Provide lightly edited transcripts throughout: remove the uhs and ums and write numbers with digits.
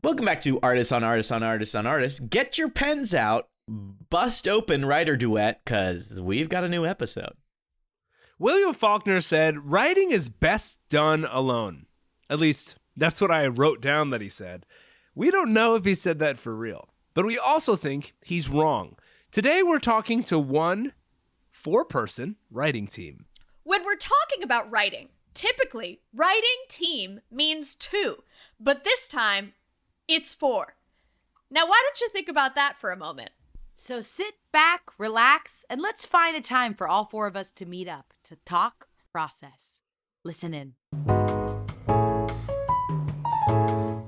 Welcome back to Artists on Artists on Artists on Artists. Get your pens out, bust open Writer Duet, because we've got a new episode. William Faulkner said, writing is best done alone. At least, that's what I wrote down that he said. We don't know if he said that for real, but we also think he's wrong. Today, we're talking to one 4-person writing team. When we're talking about writing, typically, writing team means 2, but this time, it's 4. Now, why don't you think about that for a moment? So sit back, relax, and let's find a time for all 4 of us to meet up, to talk, process, listen in.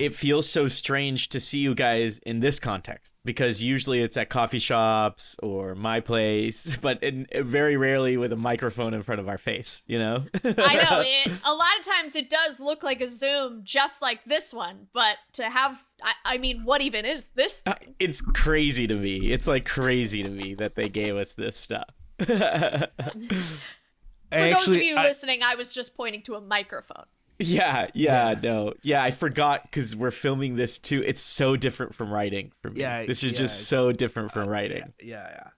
It feels so strange to see you guys in this context, because usually it's at coffee shops or my place, but very rarely with a microphone in front of our face, you know? I know. A lot of times it does look like a Zoom just like this one, but to have, I mean, what even is this thing? It's crazy to me. It's like crazy to me that they gave us this stuff. For those of you listening, I was just pointing to a microphone. Yeah, I forgot because we're filming this too. It's so different from writing for me. This is just so different from writing. Yeah.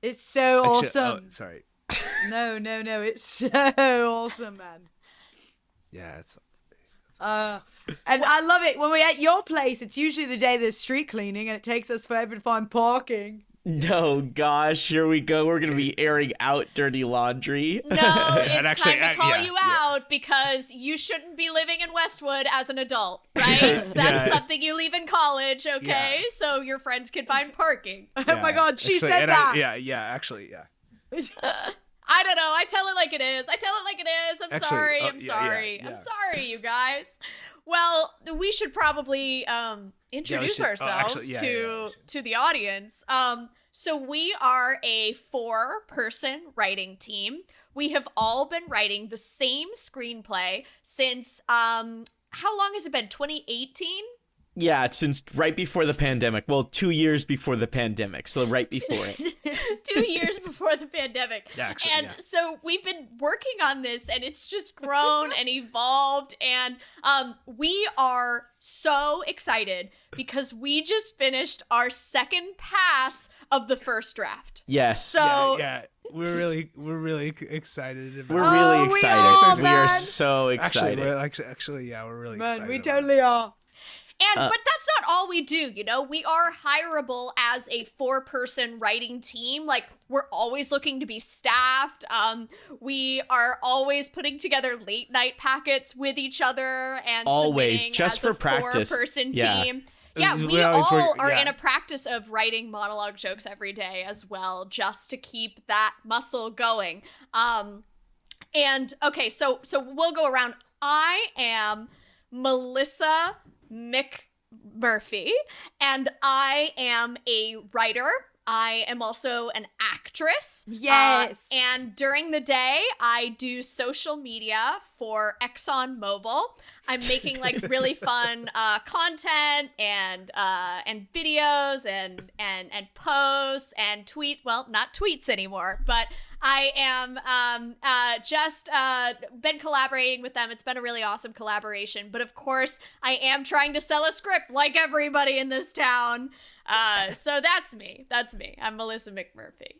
It's so awesome. Oh, sorry. No. It's so awesome, man. Yeah, it's... And I love it. When we're at your place, it's usually the day there's street cleaning and it takes us forever to find parking. No, gosh, here we go. We're going to be airing out dirty laundry. No, it's time to call you out because you shouldn't be living in Westwood as an adult, right? That's something you leave in college, okay? So your friends can find parking. Oh my God, she said that. Actually. I don't know. I tell it like it is. I'm sorry. I'm sorry, you guys. Well, we should probably introduce ourselves to the audience. So we are a 4-person writing team. We have all been writing the same screenplay since, how long has it been? 2018? Yeah, it's since right before the pandemic. Well, 2 years before the pandemic, so right before it. 2 years before the pandemic. So we've been working on this, and it's just grown and evolved, and we are so excited because we just finished our second pass of the first draft. Yes. So we're really excited. We're really excited. We are so excited. We're really excited. We totally are. But that's not all we do, you know? We are hireable as a 4-person writing team. Like, we're always looking to be staffed. We are always putting together late night packets with each other and always just as for a practice. 4-person team. Yeah, we all are in a practice of writing monologue jokes every day as well, just to keep that muscle going. And okay, so we'll go around. I am Melissa McMurphy, and I am a writer. I am also an actress. Yes. And during the day, I do social media for ExxonMobil. I'm making like really fun content and videos and posts and not tweets anymore, but I am just been collaborating with them. It's been a really awesome collaboration. But of course, I am trying to sell a script like everybody in this town. So that's me. I'm Melissa McMurphy.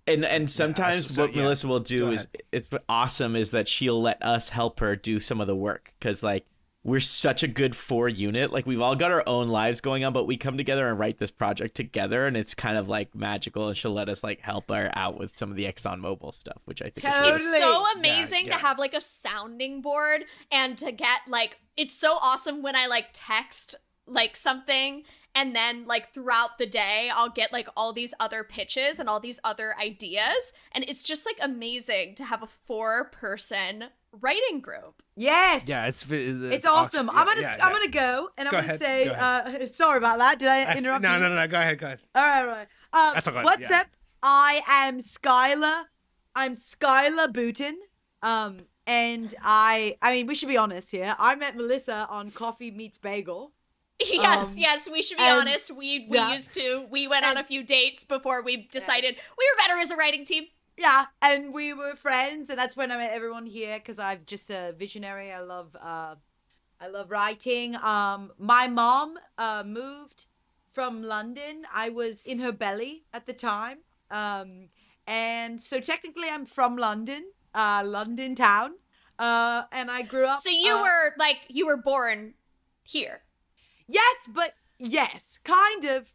And sometimes what Melissa will do is, it's awesome, is that she'll let us help her do some of the work. Because, like, we're such a good 4 unit. Like, we've all got our own lives going on, but we come together and write this project together, and it's kind of like magical. And she'll let us like help her out with some of the ExxonMobil stuff, which I think is It's so amazing to have like a sounding board and to get like, it's so awesome when I like text like something, and then like throughout the day I'll get like all these other pitches and all these other ideas, and it's just like amazing to have a 4-person writing group. Yes. Yeah, it's awesome. I'm gonna go, and I'm gonna say sorry about that. Did I interrupt you? No. Go ahead. All right. That's all right. What's up? I am Skylar. I'm Skylar Booten. And I mean, we should be honest here. I met Melissa on Coffee Meets Bagel. Yes, we should be honest. We went on a few dates before we decided we were better as a writing team. Yeah, and we were friends, and that's when I met everyone here, because I'm just a visionary. I love I love writing. My mom moved from London. I was in her belly at the time. And so technically I'm from London, London town. And I grew up. So you were born here. Yes, but yes, kind of.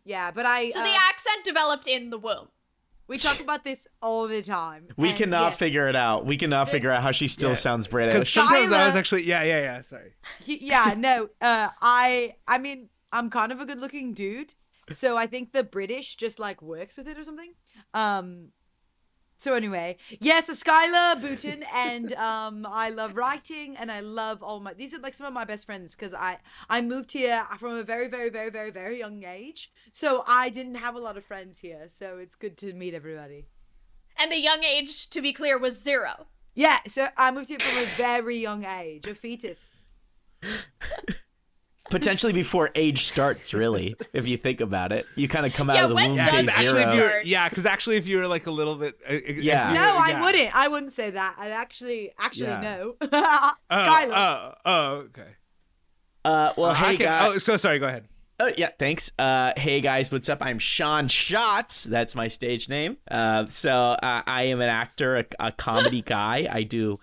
Yeah, but So the accent developed in the womb. we talk about this all the time. We and cannot yes, figure it out. We cannot figure out how she still sounds Because British. sometimes I was Skylar- actually yeah. Sorry. No. I mean, I'm kind of a good-looking dude, so I think the British just like works with it or something. So anyway, yes, so Skylar Booten, and I love writing, and I love these are like some of my best friends because I moved here from a very, very, very, very, very young age, so I didn't have a lot of friends here, so it's good to meet everybody. And the young age, to be clear, was 0. Yeah, so I moved here from a very young age, a fetus. Potentially before age starts, really, if you think about it. You kind of come out Yeah, of the when womb does day actually zero. start? Because actually, if you were like a little bit, Yeah. No, I wouldn't say that. I actually Yeah. no. Oh, Skylar. okay. Well, hey, guys. Oh, so sorry. Go ahead. Yeah, thanks. Hey guys, what's up? I'm Sean Schatz. That's my stage name. So I am an actor, a comedy guy. I do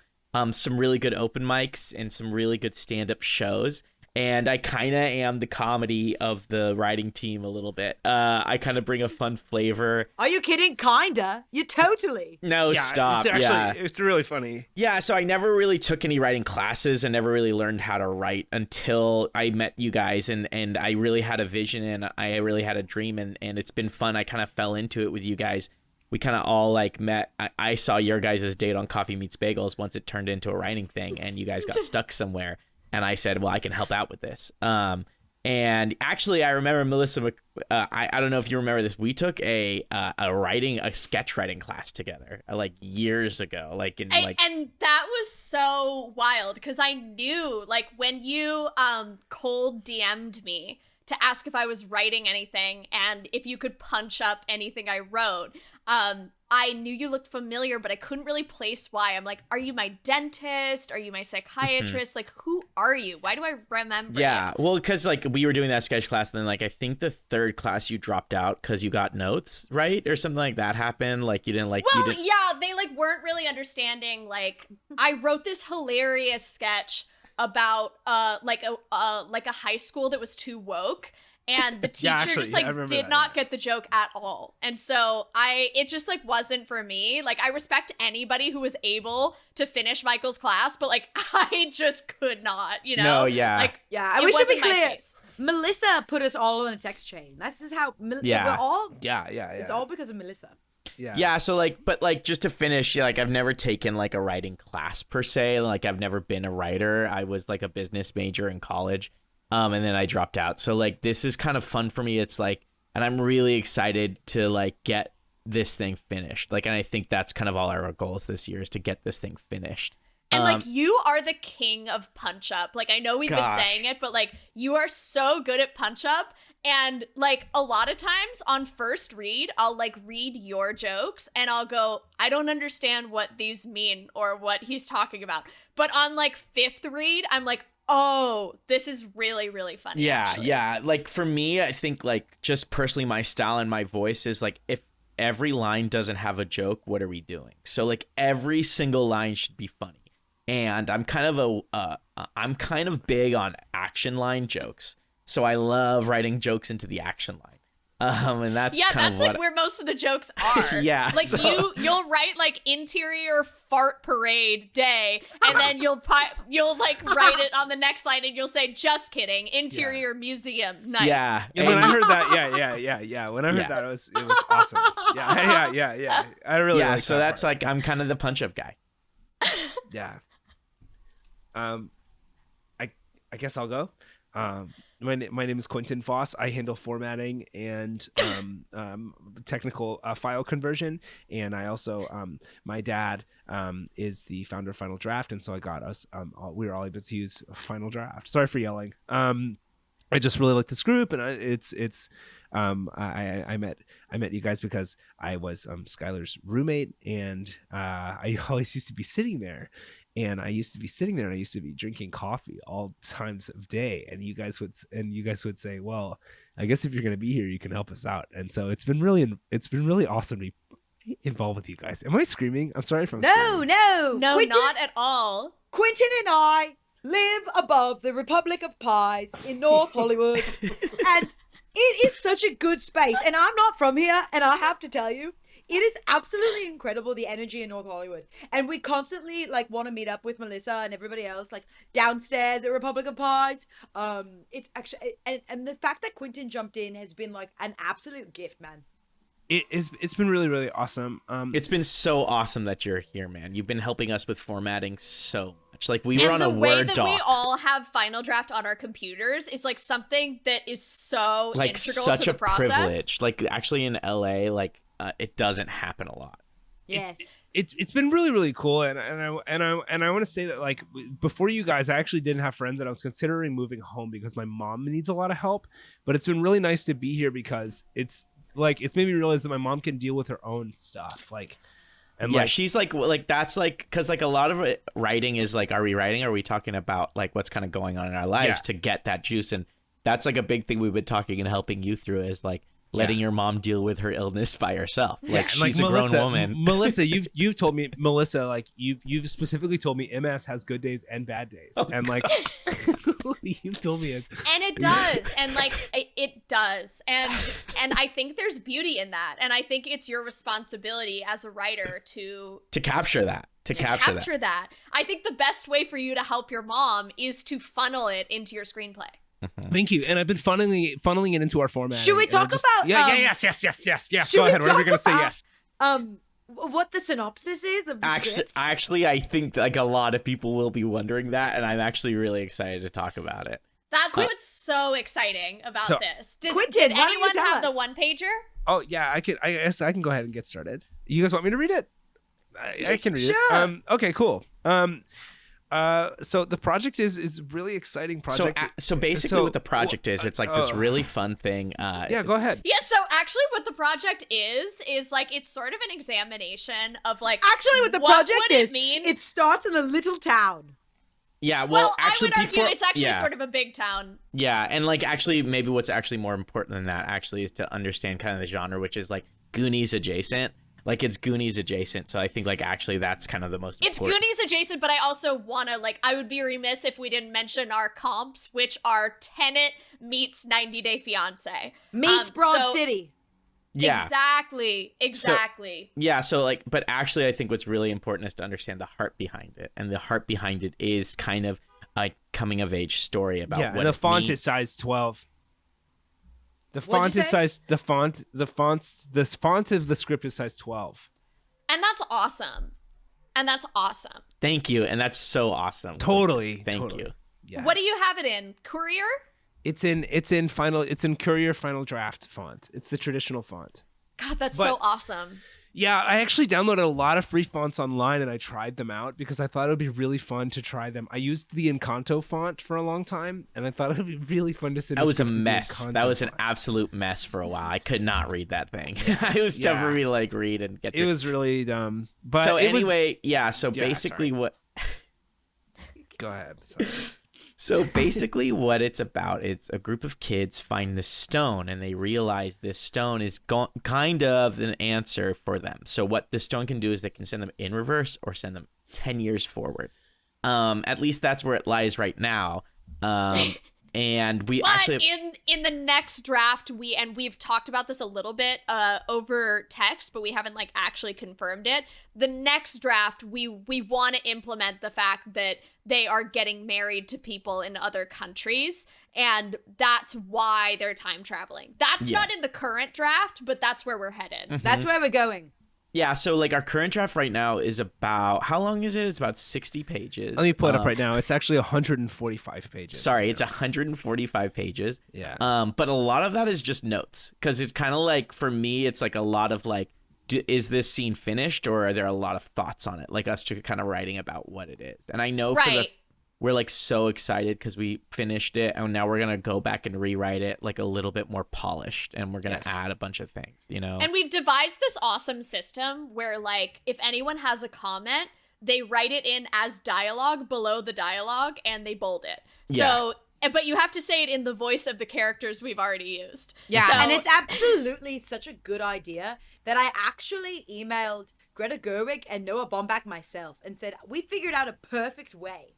some really good open mics and some really good stand-up shows. And I kind of am the comedy of the writing team a little bit. I kind of bring a fun flavor. Are you kidding? Kinda. You totally. No, stop. It's yeah. it's really funny. Yeah, so I never really took any writing classes and never really learned how to write until I met you guys, and I really had a vision and I really had a dream, and it's been fun. I kind of fell into it with you guys. We kind of all like met. I saw your guys' date on Coffee Meets Bagels once it turned into a writing thing, and you guys got stuck somewhere. And I said, well, I can help out with this. And actually, I remember Melissa. I don't know if you remember this. We took a sketch writing class together like years ago. And that was so wild because I knew like when you cold DM'd me to ask if I was writing anything and if you could punch up anything I wrote. I knew you looked familiar, but I couldn't really place why. I'm like, are you my dentist? Are you my psychiatrist? Like, who are you? Why do I remember Yeah, you? well, because like we were doing that sketch class, and then like I think the third class you dropped out because you got notes, right, or something like that happened. Like you didn't like. Well, yeah, they like weren't really understanding. Like, I wrote this hilarious sketch about like a high school that was too woke. And the teacher just like did not get the joke at all. And so it just like wasn't for me. Like I respect anybody who was able to finish Michael's class, but like I just could not, you know? No, yeah. Like, Yeah, it we should be wasn't my clear. space. Melissa put us all on a text chain. This is how. Yeah. We're all. Yeah. It's all because of Melissa. Yeah, so like, but like just to finish, like I've never taken like a writing class per se. Like I've never been a writer. I was like a business major in college. And then I dropped out. So like this is kind of fun for me. It's like, and I'm really excited to like get this thing finished. Like, and I think that's kind of all our goals this year is to get this thing finished. And like you are the king of punch up. Like I know we've been saying it, but like you are so good at punch up. And like a lot of times on first read, I'll like read your jokes and I'll go, I don't understand what these mean or what he's talking about. But on like fifth read, I'm like, oh, this is really, really funny. Yeah, actually. yeah. Like for me, I think like just personally my style and my voice is like if every line doesn't have a joke, what are we doing? So like every single line should be funny. And I'm kind of big on action line jokes. So I love writing jokes into the action line. And that's kind of like where most of the jokes are. Yeah, like so- you'll write like interior fart parade day, and then you'll like write it on the next line, and you'll say just kidding, interior museum night. Yeah. And when I heard that, yeah. When I heard that, it was awesome. Yeah. I really like so that that's part. like I'm kind of the punch up guy. Yeah. I guess I'll go. My name is Quentin Foss. I handle formatting and technical file conversion, and I also my dad is the founder of Final Draft, and so I got us. We were all able to use Final Draft. Sorry for yelling. I just really like this group, and I met you guys because I was Skylar's roommate, and I always used to be sitting there. And I used to be sitting there and I used to be drinking coffee all times of day. And you guys would say, well, I guess if you're going to be here, you can help us out. And so it's been really awesome to be involved with you guys. Am I screaming? I'm sorry if I'm screaming. No, Quentin, not at all. Quentin and I live above the Republic of Pies in North Hollywood. And it is such a good space. And I'm not from here. And I have to tell you, it is absolutely incredible, the energy in North Hollywood. And we constantly like want to meet up with Melissa and everybody else like downstairs at Republic of Pies. It's actually and the fact that Quentin jumped in has been like an absolute gift, man. It's been really, really awesome. It's been so awesome that you're here, man. You've been helping us with formatting so much. Like we were on a Word doc. The way that we all have Final Draft on our computers is like something that is so like integral such to the a process. privilege. Like actually in LA, like it doesn't happen a lot. Yes. It's been really, really cool, and I want to say that like before you guys, I actually didn't have friends, and I was considering moving home because my mom needs a lot of help. But it's been really nice to be here because it's made me realize that my mom can deal with her own stuff. Like, and yeah, like, she's like that's like because like a lot of it, writing is like, are we writing? Or are we talking about like what's kind of going on in our lives to get that juice? And that's like a big thing we've been talking and helping you through is like. Letting your mom deal with her illness by herself. Like she's a grown woman. Melissa, you've told me, Melissa, like you've specifically told me MS has good days and bad days. And like you've told me it. And it does. And like it does. And I think there's beauty in that. And I think it's your responsibility as a writer to capture that. To capture that. I think the best way for you to help your mom is to funnel it into your screenplay. Thank you. And I've been funneling it into our format. Should we talk about yes. Go ahead. Whatever you're gonna say, yes. What the synopsis is of the script? Actually, I think like a lot of people will be wondering that, and I'm actually really excited to talk about it. That's what's so exciting about this. Quentin, did why don't you anyone tell have us? the one pager? Oh yeah, I guess I can go ahead and get started. You guys want me to read it? I can read Sure. it. Okay, cool. So the project is really exciting project. So basically what the project is, it's like this really fun thing. Yeah, go ahead. Yeah, so actually what the project is like it's sort of an examination of like Actually, what the what project would is, it mean? it starts in a little town. Yeah, Well, actually, I would argue before, it's actually sort of a big town. Yeah, and like actually maybe what's actually more important than that actually is to understand kind of the genre, which is like Goonies adjacent. Like it's Goonies adjacent, so I think like actually that's kind of the most It's important. Goonies adjacent, but I also want to like I would be remiss if we didn't mention our comps, which are Tenet meets 90 Day Fiancé. Meets Broad City. Yeah. Exactly. So like, but actually I think what's really important is to understand the heart behind it. And the heart behind it is kind of a coming of age story about what the it font means. is size 12. The What'd font you is say? size the font of the script is size 12. And that's awesome. Thank you, and that's so awesome. Totally. Thank you. Yeah. What do you have it in? Courier? It's in Courier Final Draft font. It's the traditional font. God, that's But- so awesome. Yeah, I actually downloaded a lot of free fonts online and I tried them out because I thought it would be really fun to try them. I used the Encanto font for a long time and I thought it would be really fun to sit. That was a mess. That was an absolute mess for a while. I could not read that thing. I was tough for me to like read and get. It was really dumb. But so it was- anyway, So basically, sorry. what? Go ahead. Sorry. So basically what it's about, it's a group of kids find this stone and they realize this stone is kind of an answer for them. So what the stone can do is they can send them in reverse or send them 10 years forward. At least that's where it lies right now. And we But actually in the next draft we've talked about this a little bit over text, but we haven't like actually confirmed it. The next draft we want to implement the fact that they are getting married to people in other countries, and that's why they're time traveling. That's not in the current draft, but that's where we're headed. That's where we're going. Yeah, so like our current draft right now is about, how long is it? It's about 60 pages. Let me pull it up right now. It's actually 145 pages. Sorry, it's 145 pages. Yeah. But a lot of that is just notes, because it's kind of like, for me, it's like a lot of like, is this scene finished, or are there a lot of thoughts on it? Like us to kind of writing about what it is. And I know we're like so excited because we finished it, and now we're going to go back and rewrite it like a little bit more polished, and we're going to add a bunch of things, you know? And we've devised this awesome system where like if anyone has a comment, they write it in as dialogue below the dialogue and they bold it. Yeah. So, but you have to say it in the voice of the characters we've already used. Yeah, So- and it's absolutely such a good idea that I actually emailed Greta Gerwig and Noah Baumbach myself and said, we figured out a perfect way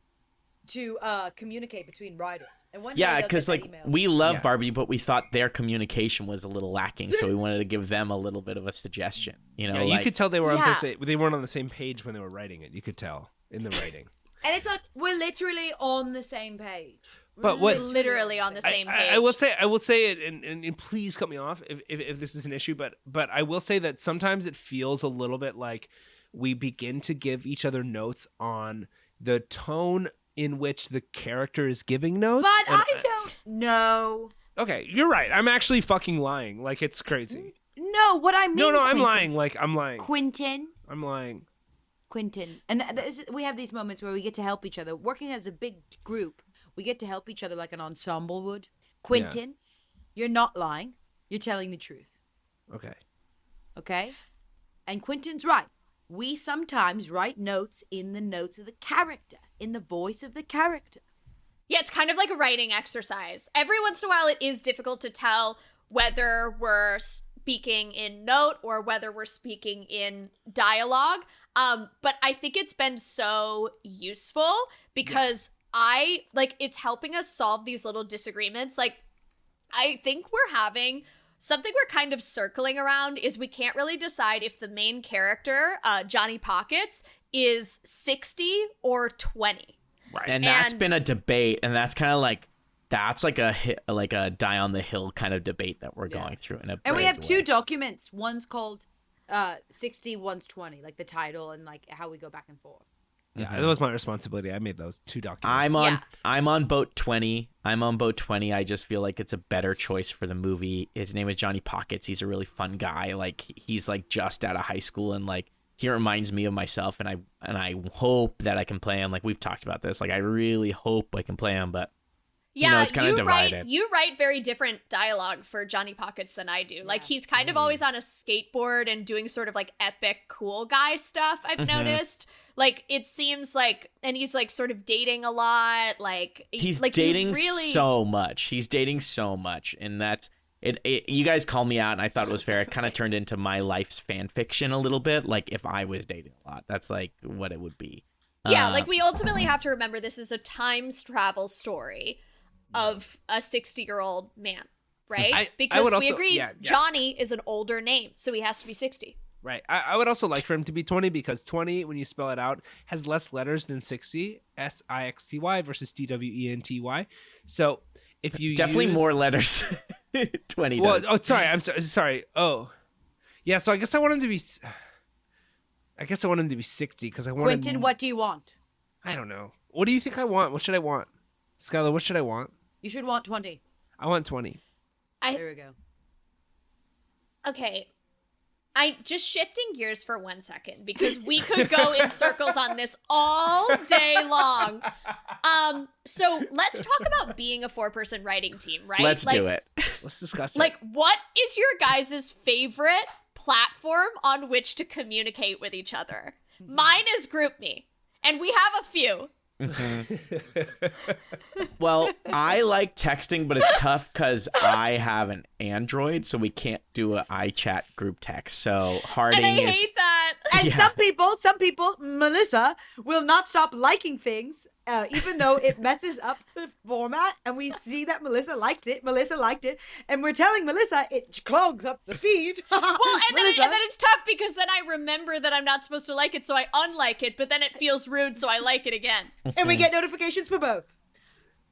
to communicate between writers. And one day Yeah, they'll get because that like email. we love Yeah. Barbie, but we thought their communication was a little lacking, so we wanted to give them a little bit of a suggestion. You know, Yeah, you like, could tell they were on Yeah. they weren't on the same page when they were writing it. You could tell in the writing. And it's like, we're literally on the same page. But what- literally on the same page. I will say it, and please cut me off if this is an issue, but I will say that sometimes it feels a little bit like we begin to give each other notes on the tone in which the character is giving notes. But and I don't know. Okay, you're right. I'm actually fucking lying. Like, it's crazy. No, what I mean. No, I'm Quentin. lying. Like, I'm lying. Quentin. I'm lying. Quentin. And we have these moments where we get to help each other. Working as a big group, we get to help each other like an ensemble would. Quentin, you're not lying. You're telling the truth. Okay. Okay? And Quentin's right. We sometimes write notes in the notes of the character, in the voice of the character. Yeah, it's kind of like a writing exercise. Every once in a while, it is difficult to tell whether we're speaking in note or whether we're speaking in dialogue. But I think it's been so useful because it's helping us solve these little disagreements. Like, I think we're having something we're kind of circling around is we can't really decide if the main character, Johnny Pockets, is 60 or 20. Right. and that's been a debate, and that's kind of like a die on the hill kind of debate that we're going through. And we have big two way. documents. One's called 60, one's 20, like the title and like how we go back and forth. Yeah, that was my responsibility. I made those 2 documents. I'm on boat 20. I'm on boat 20. I just feel like it's a better choice for the movie. His name is Johnny Pockets. He's a really fun guy. Like, he's like just out of high school, and like he reminds me of myself, and I hope that I can play him. Like, we've talked about this. Like, I really hope I can play him, but Yeah, it's kind of divided. You write very different dialogue for Johnny Pockets than I do. Like, he's kind of always on a skateboard and doing sort of like epic cool guy stuff, I've noticed. Like, it seems like, and he's like sort of dating a lot. Like, he's like, dating really... so much. He's dating so much, and that's it. You guys called me out, and I thought it was fair. It kind of turned into my life's fan fiction a little bit. Like, if I was dating a lot, that's like what it would be. Yeah, like, we ultimately have to remember this is a time travel story of a 60-year-old man, right? I Because would we also- agreed yeah. Johnny is an older name, so he has to be 60. Right. I would also like for him to be 20 because 20, when you spell it out, has less letters than 60, SIXTY versus TWENTY. So if you Definitely use... more letters. 20 Well, does. sorry. I'm sorry. Oh, yeah. So I guess I want him to be. I guess I want him to be 60 because I want. Quentin, what do you want? I don't know. What do you think I want? What should I want? Skylar, what should I want? You should want 20. I want 20. There we go. Okay. I just shifting gears for 1 second because we could go in circles on this all day long. So let's talk about being a 4-person writing team, right? Let's do it. Let's discuss it. Like, what is your guys' favorite platform on which to communicate with each other? Mine is GroupMe, and we have a few. Well, I like texting, but it's tough because I have an Android, so we can't do an iChat group text. So Harding And I is. hate that. And Yeah. some people, Melissa, will not stop liking things, even though it messes up the format. And we see that Melissa liked it, and we're telling Melissa it clogs up the feed. Well, and then Melissa, it's tough because then I remember that I'm not supposed to like it, so I unlike it, but then it feels rude, so I like it again. and we get notifications for both.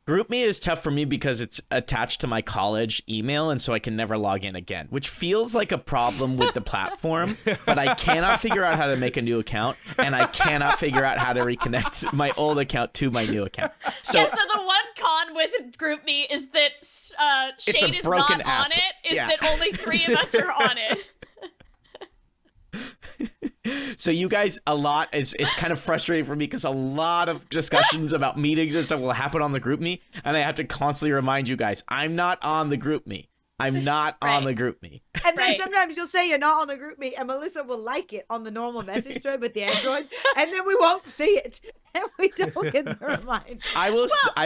GroupMe is tough for me because it's attached to my college email, and so I can never log in again, which feels like a problem with the platform, but I cannot figure out how to make a new account, and I cannot figure out how to reconnect my old account to my new account. So, Yeah, so the one con with GroupMe is that Shane is broken not app. on it, is Yeah. that only 3 of us are on it. so you guys, it's kind of frustrating for me because a lot of discussions about meetings and stuff will happen on the GroupMe, and I have to constantly remind you guys, I'm not on the GroupMe. I'm not on the group me. And then sometimes you'll say you're not on the group me, and Melissa will like it on the normal message thread with the Android, and then we won't see it, and we don't get the reminder. I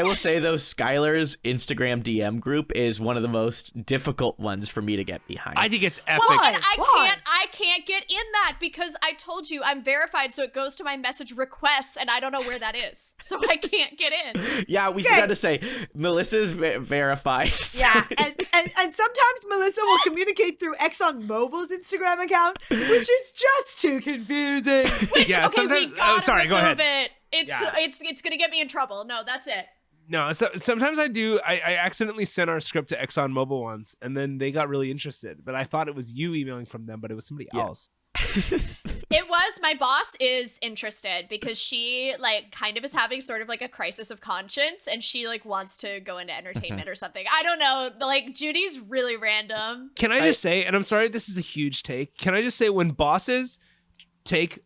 will say though, Skylar's Instagram DM group is one of the most difficult ones for me to get behind. I think it's epic. Well, and I can't get in that because I told you I'm verified, so it goes to my message requests, and I don't know where that is, so I can't get in. Yeah, we forgot to say Melissa's verified. Yeah, and sometimes Melissa will communicate through Exxon Mobil's Instagram account, which is just too confusing. Which, Yeah, okay, sometimes- we gotta sorry, go remove ahead. it. It's gonna get me in trouble. No, that's it. No, so, sometimes I do. I accidentally sent our script to ExxonMobil once, and then they got really interested. But I thought it was you emailing from them, but it was somebody else. It was. My boss is interested because she like kind of is having sort of like a crisis of conscience, and she like wants to go into entertainment or something. I don't know. Like Judy's really random. Can I just say, and I'm sorry, this is a huge take. Can I just say, when bosses take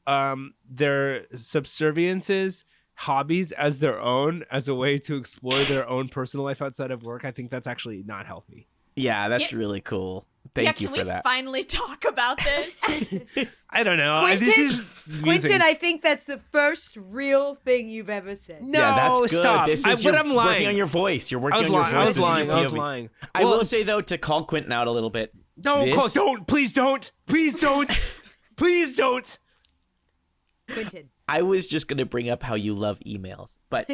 their subserviences, hobbies as their own, as a way to explore their own personal life outside of work, I think that's actually not healthy. Yeah, that's really cool. Thank you for Can we that. finally talk about this? I don't know. Quentin, This is Quentin, I think that's the first real thing you've ever said. No, Yeah, that's good. stop. This is But you're I'm lying. working on your voice. You're working I was on your lying. voice. I was This is lying. your I was POV. lying. I Well, will say though, to call Quentin out a little bit. Don't this- call. Don't. Please don't. Please don't. Please don't. Quentin. I was just gonna bring up how you love emails, but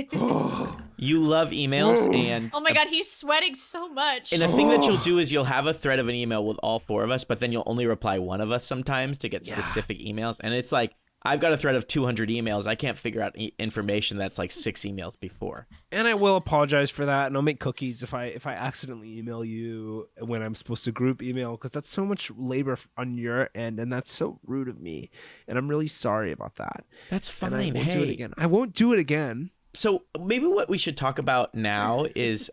you love emails, and Oh my god, he's sweating so much. and the thing that you'll do is you'll have a thread of an email with all four of us, but then you'll only reply one of us sometimes to get specific emails, and it's like I've got a thread of 200 emails. I can't figure out information that's like 6 emails before. And I will apologize for that, and I'll make cookies if I accidentally email you when I'm supposed to group email, because that's so much labor on your end, and that's so rude of me, and I'm really sorry about that. That's And I fine. won't do it Hey, again. I won't do it again. so maybe what we should talk about now is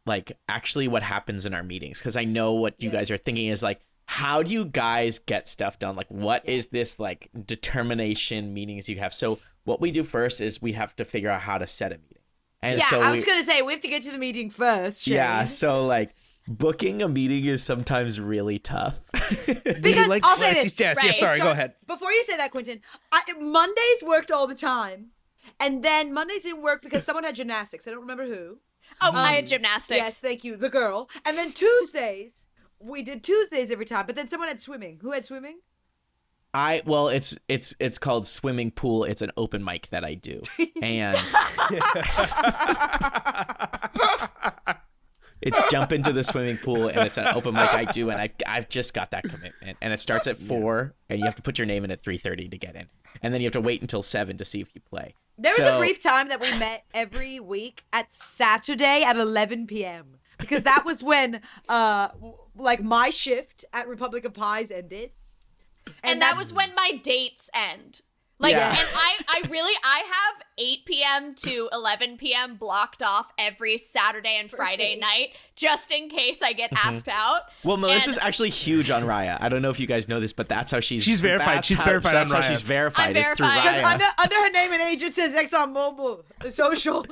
like actually what happens in our meetings, because I know what you guys are thinking is like, how do you guys get stuff done? Like, what is this like determination meetings you have? So what we do first is we have to figure out how to set a meeting. And Yeah, so I was going to say, we have to get to the meeting first. yeah, Sherry. so like booking a meeting is sometimes really tough. Because I'll say this. Yes, Right. sorry, go ahead. Before you say that, Quentin, Mondays worked all the time. And then Mondays didn't work because someone had gymnastics. I don't remember who. I had gymnastics. Yes, thank you. The girl. And then Tuesdays, we did Tuesdays every time. But then someone had swimming. Who had swimming? Well, it's called swimming pool. It's an open mic that I do, and it's jump into the swimming pool, and it's an open mic I do, and I've just got that commitment, and it starts at 4, and you have to put your name in at 3:30 to get in, and then you have to wait until 7 to see if you play. There was a brief time that we met every week at Saturday at 11 p.m. Because that was when, like, my shift at Republic of Pies ended. And that was when my dates end. Like, Yeah. and I have 8 p.m. to 11 p.m. blocked off every Saturday and Friday dates. night, just in case I get asked out. Well, Melissa's And actually huge on Raya. I don't know if you guys know this, but that's how she's verified. that's She's how- verified That's on how Raya. she's verified. I'm is through verified. Because Raya. under her name and age, it says ExxonMobil social.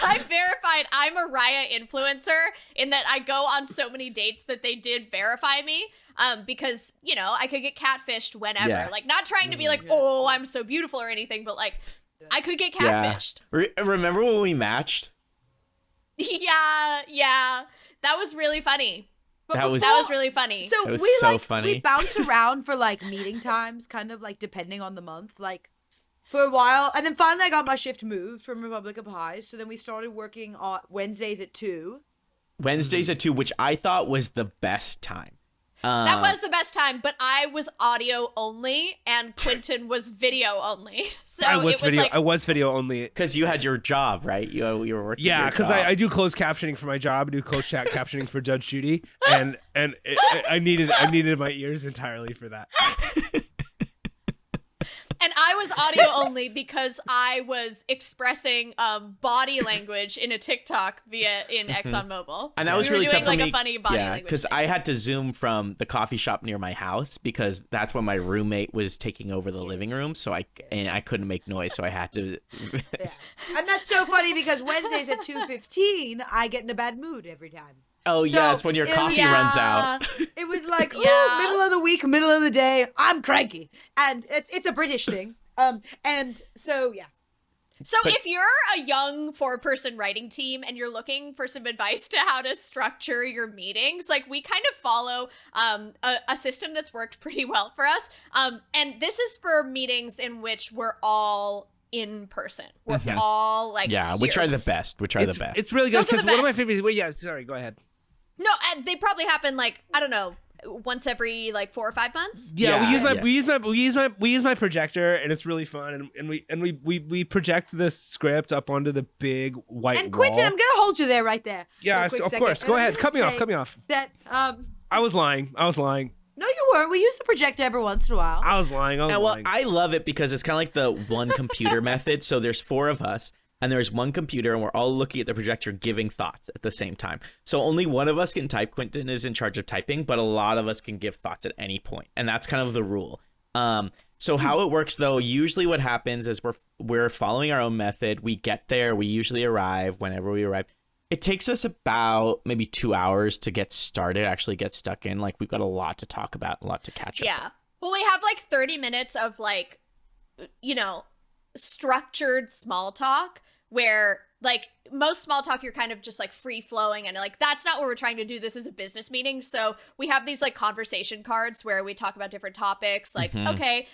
I'm verified. I'm a Raya influencer in that I go on so many dates that they did verify me. Because, you know, I could get catfished whenever. Yeah. Like, not trying to be like, oh, I'm so beautiful or anything, but like, I could get catfished. Remember when we matched? Yeah. That was really funny. That was That was really funny. So That was we so like funny. we bounce around for like meeting times, kind of like depending on the month, like for a while, and then finally I got my shift moved from Republic of Pies. So then we started working on Wednesdays at 2. Wednesdays at 2, which I thought was the best time. That was the best time, but I was audio only and Quentin was video only. So I it was was video. like, I was video only. Because you had your job, right? You were working. Yeah, your because job. I do closed captioning for my job. I do closed chat captioning for Judge Judy, and I needed my ears entirely for that. and I was audio only because I was expressing body language in a TikTok in ExxonMobil. And that was We were really doing tough for like me. a funny body yeah, language. because I had to Zoom from the coffee shop near my house because that's when my roommate was taking over the living room. So I couldn't make noise, so I had to. Yeah. And that's so funny because Wednesdays at 2:15, I get in a bad mood every time. Oh So yeah, it's when your it was- coffee runs out. It was like, ooh, Yeah. middle of the week, middle of the day, I'm cranky. And it's a British thing. And so, yeah. So if you're a young 4-person writing team and you're looking for some advice to how to structure your meetings, like we kind of follow a system that's worked pretty well for us. And this is for meetings in which we're all in person. We're all like Which here. are the best? Which are the best? It's really good Those are because the one of my best. favorite. Wait, yeah, sorry, go ahead. No, and they probably happen like, I don't know, once every like 4 or 5 months. Yeah, Yeah, we use my projector, and it's really fun. And we project this script up onto the big white And Quentin, wall. I'm going to hold you there right there. Yeah, for a quick of second. course. And Go I'm ahead. gonna Cut me off. say Cut me off. That, I was lying. no, you weren't. We use the projector every once in a while. I was lying. Well, lying. I love it because it's kind of like the one computer method. So there's 4 of us, and there's one computer, and we're all looking at the projector giving thoughts at the same time. So only one of us can type. Quentin is in charge of typing, but a lot of us can give thoughts at any point, and that's kind of the rule. So how it works, though, usually what happens is we're following our own method. We get there. We usually arrive whenever we arrive. It takes us about maybe 2 hours to get started, actually get stuck in. Like, we've got a lot to talk about, a lot to catch up. Yeah. Well, we have like 30 minutes of like, you know, structured small talk where like most small talk you're kind of just like free flowing and like that's not what we're trying to do. This is a business meeting. So we have these like conversation cards where we talk about different topics like, okay,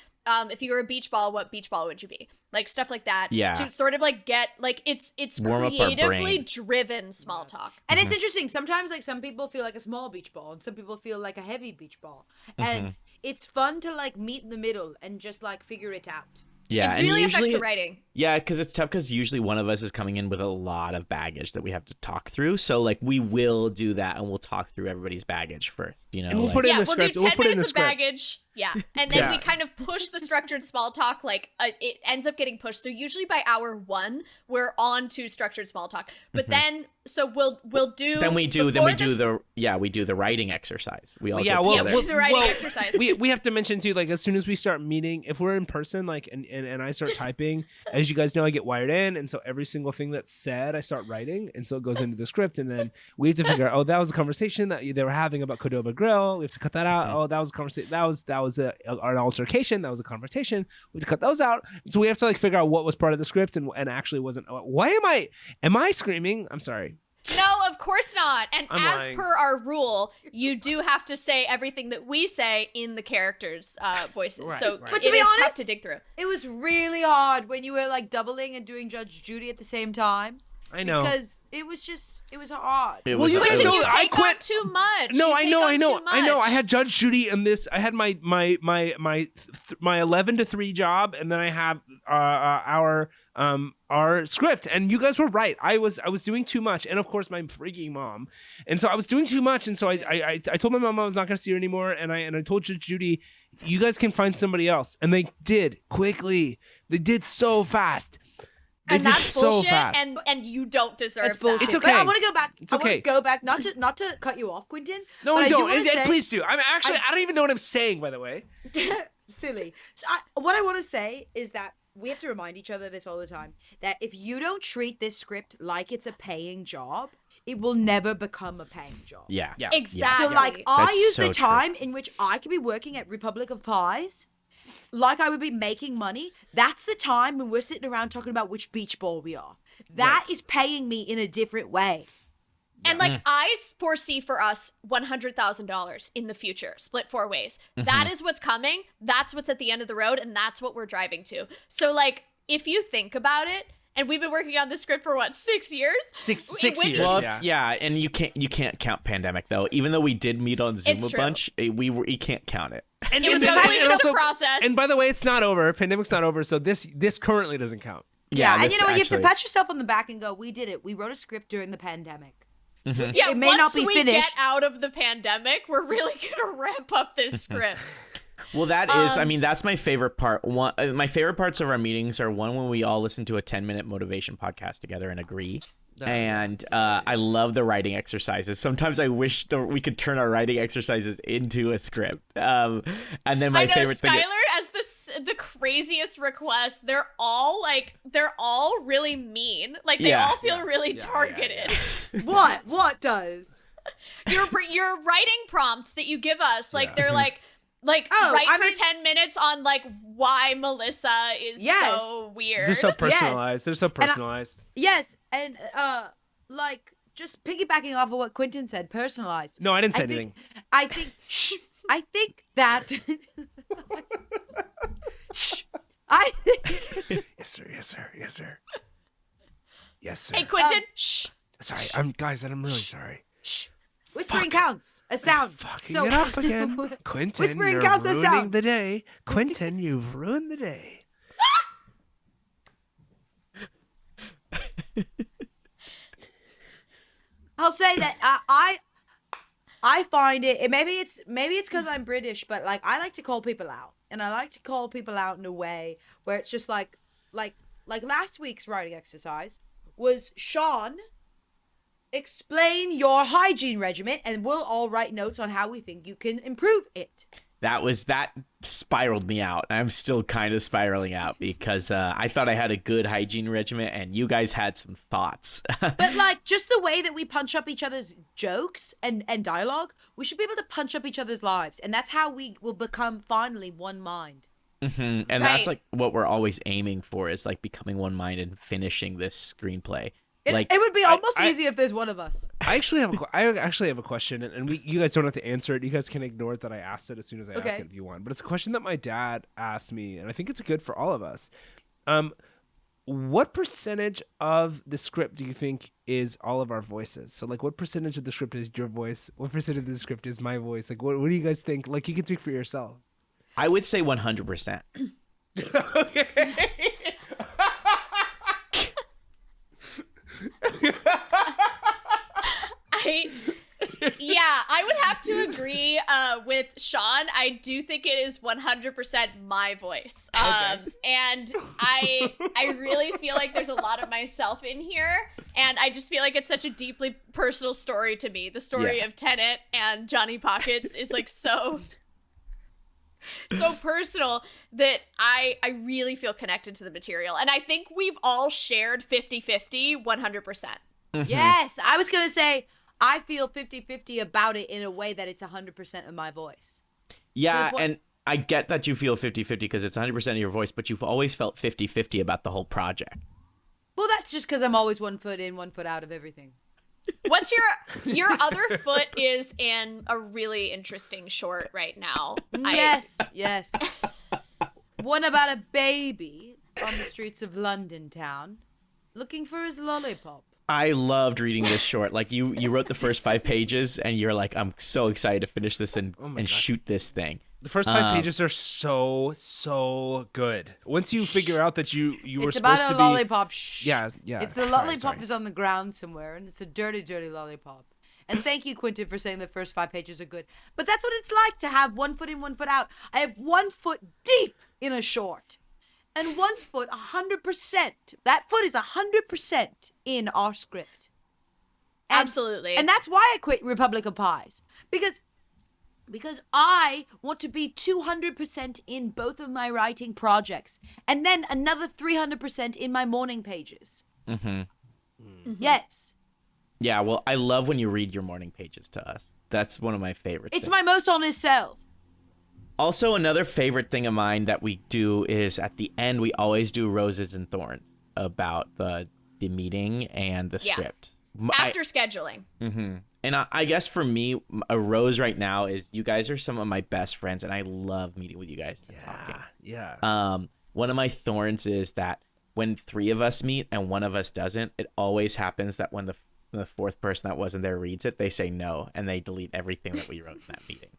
if you were a beach ball, what beach ball would you be? Like stuff like that. Yeah. To sort of like get like it's Warm up our creatively brain. driven small talk. And it's interesting. Sometimes, like, some people feel like a small beach ball, and some people feel like a heavy beach ball. And it's fun to, like, meet in the middle and just, like, figure it out. Yeah, It really and affects usually, the writing. yeah, because it's tough because usually one of us is coming in with a lot of baggage that we have to talk through. So like we will do that and we'll talk through everybody's baggage first, you know. And we'll like- put it in Yeah, the we'll do script. 10 We'll put it in the minutes of script. baggage. Yeah. And then Yeah. we kind of push the structured small talk. Like, it ends up getting pushed. So usually by hour 1, we're on to structured small talk. But then, so we'll do. then we do before the writing exercise. We all Yeah, get well, together. we'll do the writing exercise. We have to mention too, like as soon as we start meeting, if we're in person, like and I start typing, as you guys know, I get wired in, and so every single thing that's said, I start writing, and so it goes into the script, and then we have to figure out, oh, that was a conversation that they were having about Cordoba Grill. We have to cut that out. Oh, that was a conversation. That was an altercation. That was a confrontation. We have to cut those out. And so we have to like figure out what was part of the script and actually wasn't. Why am I screaming? I'm sorry. No, of course not. And I'm as lying. per our rule, you do have to say everything that we say in the characters' voices. Right, so right. But to it be is tough honest, to dig through. It was really hard when you were, like, doubling and doing Judge Judy at the same time. I know. Because it was hard. It Well, was you a- guys it Quentin, know was- you I take quit- on too much. No, You I take know. on I too had much. Judge Judy in this. I had my 11 to 3 job, and then I have our script. And you guys were right. I was doing too much, and of course my freaking mom. And so I was doing too much, and so I told my mom I was not going to see her anymore. And I told Judge Judy, you guys can find somebody else, and they did quickly. They did so fast. They And did that's so bullshit, fast. and you don't deserve That's bullshit. that. It's okay. But I want to go back. It's I want okay. to go back, not to cut you off, Quentin. No, but I I do don't. wanna And say- please do. I'm actually. I don't even know what I'm saying. By the way. Silly. So what I want to say is that we have to remind each other this all the time, that if you don't treat this script like it's a paying job, it will never become a paying job. yeah. Yeah. Exactly. So, like, I That's use so the true. time in which I could be working at Republic of Pies, like I would be making money. That's the time when we're sitting around talking about which beach ball we are. That is paying me in a different way. And like I foresee for us $100,000 in the future, split 4 ways. That is what's coming. That's what's at the end of the road, and that's what we're driving to. So like, if you think about it, and we've been working on this script for what, 6 years? Six When- years. Well, yeah. yeah, and you can't count pandemic though. Even though we did meet on Zoom It's a true. bunch, you can't count it. And It was and mostly just also- a process. And by the way, it's not over. Pandemic's not over. So this currently doesn't count. Yeah, and this you know what? You have to actually- pat yourself on the back and go, we did it. We wrote a script during the pandemic. Yeah, It may once not be we finished. get out of the pandemic, we're really gonna ramp up this script. Well, that is, I mean, that's my favorite part. My favorite parts of our meetings are one when we all listen to a 10-minute motivation podcast together and agree. And I love the writing exercises. Sometimes I wish we could turn our writing exercises into a script. And then my I know favorite Skylar thing. as the craziest request. They're all really mean. Like they Yeah. all feel really targeted. What? What does? Your writing prompts that you give us, like they're like Oh, write I for mean- 10 minutes on like why Melissa is Yes. so weird. They're so personalized. They're so personalized. Yes, and like just piggybacking off of what Quentin said, personalized. No, I didn't say I think- anything. I think. Shh. I think that. Shh. I think. Yes, sir. Yes, sir. Yes, sir. Yes, sir. Hey, Quentin, shh. Sorry, I'm really sorry. Shh. Whispering counts as sound. Fucking So- it up again. Quentin, Whispering you're counts as ruining sound. the day. Quentin, you've ruined the day. I'll say that I find it. Maybe it's because I'm British, but like I like to call people out, and I like to call people out in a way where it's just like last week's writing exercise was Sean. Explain your hygiene regimen, and we'll all write notes on how we think you can improve it. That spiraled me out. I'm still kind of spiraling out because I thought I had a good hygiene regimen, and you guys had some thoughts. But like just the way that we punch up each other's jokes and dialogue, we should be able to punch up each other's lives, and that's how we will become finally one mind. And that's like what we're always aiming for, is like becoming one mind and finishing this screenplay. It would be almost easy if there's one of us. I actually have a question, and you guys don't have to answer it. You guys can ignore it that I asked it as soon as I ask it if you want. But it's a question that my dad asked me, and I think it's good for all of us. What percentage of the script do you think is all of our voices? So, like, what percentage of the script is your voice? What percentage of the script is my voice? Like, what do you guys think? Like, you can speak for yourself. I would say 100%. Okay. I would have to agree with Sean. I do think it is 100% my voice. And I really feel like there's a lot of myself in here, and I just feel like it's such a deeply personal story to me. The story of Tenet and Johnny Pockets is like so personal that I really feel connected to the material. And I think we've all shared 50-50, 100%. Yes, I was going to say I feel 50-50 about it in a way that it's 100% of my voice. Yeah, and I get that you feel 50-50 because it's 100% of your voice, but you've always felt 50-50 about the whole project. Well, that's just because I'm always 1 foot in, 1 foot out of everything. What's your other foot is in a really interesting short right now. Yes. One about a baby on the streets of London town looking for his lollipop. I loved reading this short. Like you wrote the first 5 pages, and you're like, I'm so excited to finish this and shoot this thing. The first 5 pages are so good. Once you figure out that you were it's supposed about to a be lollipop. Shh. Yeah. It's the lollipop is on the ground somewhere, and it's a dirty, dirty lollipop. And thank you, Quentin, for saying the first 5 pages are good. But that's what it's like to have 1 foot in, 1 foot out. I have 1 foot deep in a short. And 1 foot, 100%. That foot is 100% in our script. Absolutely. And that's why I quit Republic of Pies. Because I want to be 200% in both of my writing projects. And then another 300% in my morning pages. Yes. Yeah, well, I love when you read your morning pages to us. That's one of my favorites. It's my most honest self. Also, another favorite thing of mine that we do is at the end, we always do roses and thorns about the meeting and the script. After scheduling. And I guess for me, a rose right now is you guys are some of my best friends, and I love meeting with you guys and talking. Yeah. One of my thorns is that when 3 of us meet and one of us doesn't, it always happens that when the 4th person that wasn't there reads it, they say no, and they delete everything that we wrote in that meeting.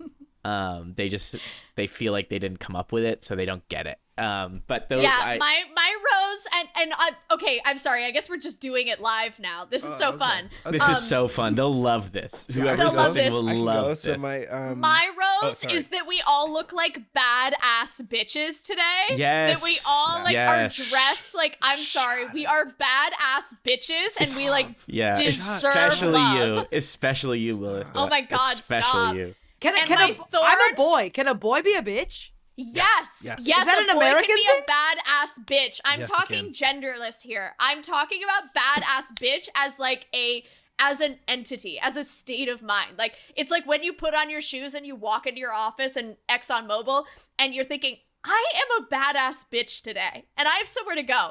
They feel like they didn't come up with it, so they don't get it. But those, my rose and okay, I'm sorry. I guess we're just doing it live now. This is so fun. This is so fun. They'll love this. Whoever's They'll love listening this. will love this. So my rose is that we all look like badass bitches today. Yes. That we all are dressed like, I'm sorry, we are badass bitches, and we deserve love. Especially you, Melissa. Oh my God, especially stop. you. I'm a boy. Can a boy be a bitch? Yes. Is that an a boy American can be thing? a badass bitch. I'm Yes, talking genderless here. I'm talking about badass bitch as like a as an entity, as a state of mind. Like, it's like when you put on your shoes and you walk into your office and ExxonMobil and you're thinking, I am a badass bitch today and I have somewhere to go.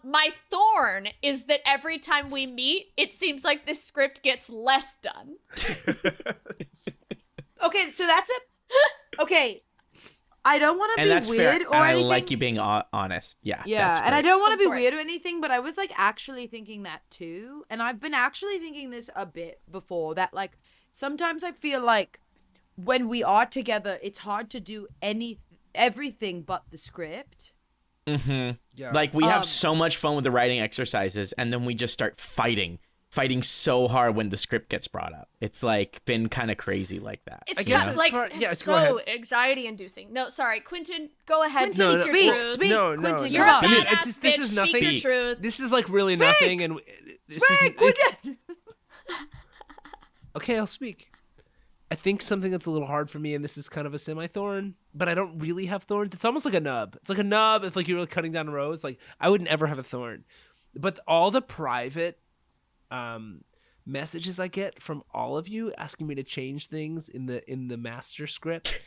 My thorn is that every time we meet, it seems like this script gets less done. Okay, so that's it. Okay. I don't want to be weird or anything. I like you being honest. Yeah. Yeah, and I don't want to be weird or anything, but I was like actually thinking that too. And I've been actually thinking this a bit before, that like sometimes I feel like when we are together, it's hard to do everything but the script. Mm-hmm. Yeah. Like we have so much fun with the writing exercises, and then we just start fighting so hard when the script gets brought up. It's like been kind of crazy like that. It's tough. Like, it's so anxiety inducing. No, sorry, Quentin, go ahead. Quentin, speak your truth. No. You're a badass bitch. This is nothing. Speak your truth. This is like really nothing, and Quentin. Okay, I'll speak. I think something that's a little hard for me, and this is kind of a semi-thorn, but I don't really have thorns. It's almost like a nub. It's like a nub if like you're cutting down a rose. Like I would never have a thorn. But all the private messages I get from all of you asking me to change things in the master script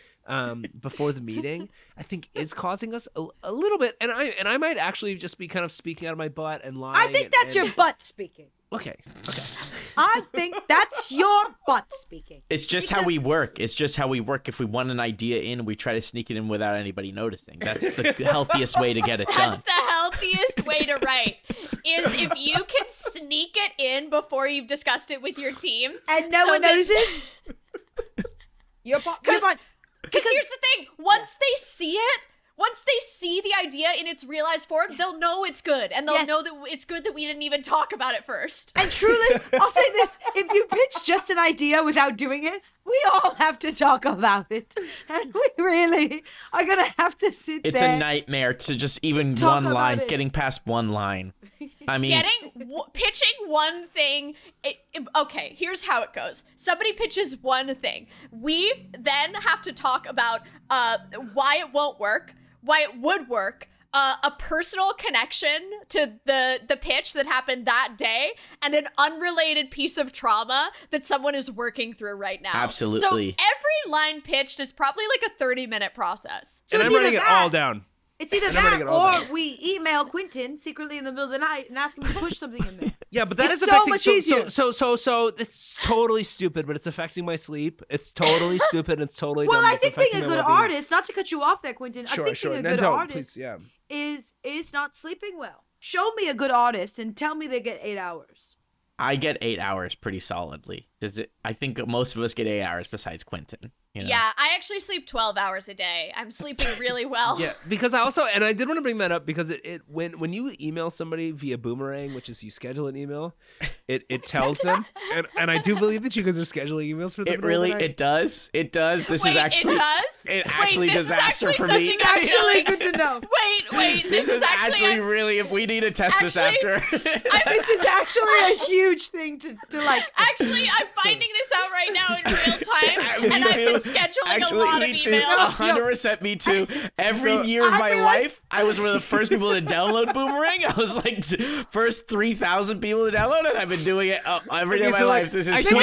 before the meeting, I think is causing us a little bit. And I might actually just be kind of speaking out of my butt and lying. I think that's your butt speaking. Okay. I think that's your butt speaking. It's just how we work. It's just how we work. If we want an idea in, we try to sneak it in without anybody noticing. That's the healthiest way to get it done. That's the healthiest way to write, is if you can sneak it in before you've discussed it with your team. And no one notices? Come on. Because here's the thing. Once they see the idea in its realized form, they'll know it's good. And they'll know that it's good that we didn't even talk about it first. And truly, I'll say this. If you pitch just an idea without doing it, we all have to talk about it. And we really are going to have to sit It's there. a nightmare to just even Talk one line, about it. getting past one line. I mean, pitching one thing. Okay, here's how it goes. Somebody pitches one thing. We then have to talk about why it won't work, why it would work, a personal connection to the pitch that happened that day, and an unrelated piece of trauma that someone is working through right now. Absolutely. So every line pitched is probably like a 30-minute process. So and I'm writing it all down. It's either that or we email Quentin secretly in the middle of the night and ask him to push something in there. Yeah, but that it's is so affecting much easier. So it's totally stupid, but it's affecting my sleep. It's totally stupid and it's totally well, dumb. I think being a good artist, not to cut you off there, Quentin, I think being a good artist is not sleeping well. Show me a good artist and tell me they get 8 hours. I get 8 hours pretty solidly. I think most of us get 8 hours besides Quentin. You know? Yeah, I actually sleep 12 hours a day. I'm sleeping really well. Yeah, because and I did want to bring that up because when you email somebody via Boomerang, which is you schedule an email, it tells them, and I do believe that you guys are scheduling emails for them. It does. This is actually disaster for me. This is actually good to know. Wait, this is actually really. If we need to test this after, this is actually a huge thing to like. Actually, I'm finding this out right now in real time, and I've been scheduling a lot of emails. 100% me too. Every year of my life, I was one of the first people to download Boomerang. I was like first 3,000 people to download it. I've been doing it every day of my life. This is I schedule